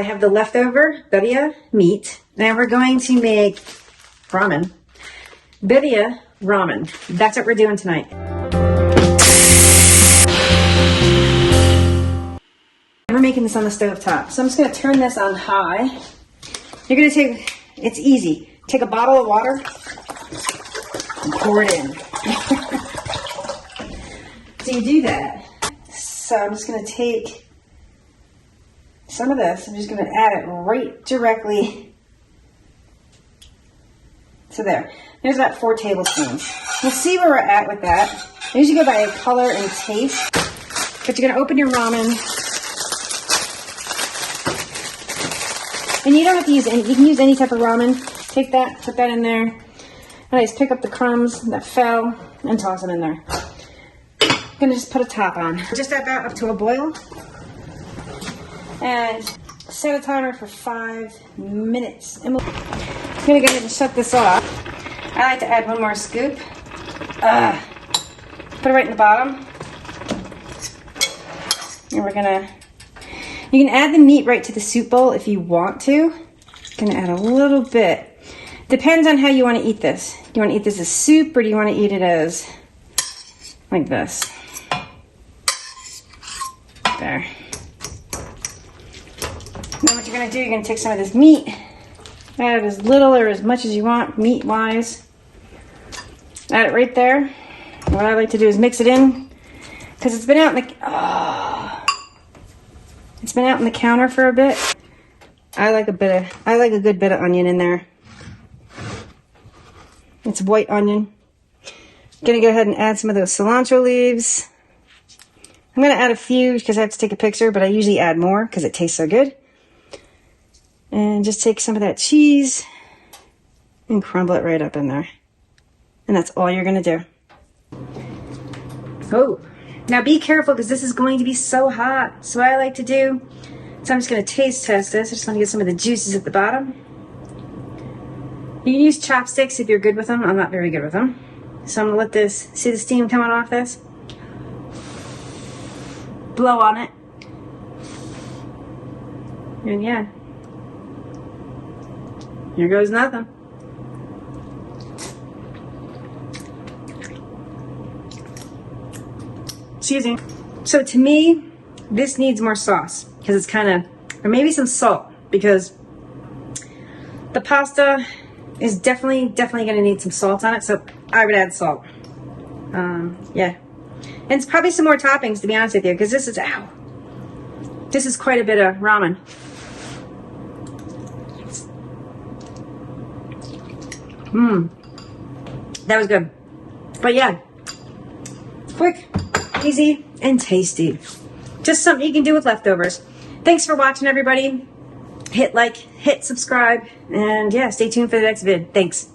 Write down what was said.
I have the leftover birria meat, and we're going to make ramen. Birria ramen. That's what we're doing tonight. We're making this on the stove top, so I'm just going to turn this on high. You're going to take, it's easy, take a bottle of water and pour it in. So you do that. So I'm just going to take some of this, I'm just going to add it right directly to there. There's about 4 tablespoons. We'll see where we're at with that. I usually go by color and taste, but you're going to open your ramen. And you don't have to use any, you can use any type of ramen. Take that, put that in there. And I just pick up the crumbs that fell and toss them in there. I'm going to just put a top on. Just about up to a boil. And set a timer for 5 minutes. And I'm going to go ahead and shut this off. I like to add one more scoop. Put it right in the bottom. And we're going to, you can add the meat right to the soup bowl if you want to. I'm going to add a little bit. Depends on how you want to eat this. Do you want to eat this as soup or do you want to eat it as like this? There. Then what you're going to do, you're going to take some of this meat, add as little or as much as you want, meat-wise. Add it right there. What I like to do is mix it in, because it's been out in the, it's been out in the counter for a bit. I like a good bit of onion in there. It's white onion. Going to go ahead and add some of those cilantro leaves. I'm going to add a few because I have to take a picture, but I usually add more because it tastes so good. And just take some of that cheese and crumble it right up in there. And that's all you're going to do. Oh, now be careful because this is going to be so hot. So what I like to do, so I'm just going to taste test this. I just want to get some of the juices at the bottom. You can use chopsticks if you're good with them. I'm not very good with them. So I'm going to let this, see the steam coming off this? Blow on it. And yeah. Here goes nothing. Excuse me. So to me, this needs more sauce because it's kind of, or maybe some salt because the pasta is definitely going to need some salt on it. So I would add salt. Yeah. And it's probably some more toppings to be honest with you because this is, ow. This is quite a bit of ramen. That was good. But yeah, quick, easy, and tasty. Just something you can do with leftovers. Thanks for watching, everybody. Hit like, hit subscribe, and yeah, stay tuned for the next vid. Thanks.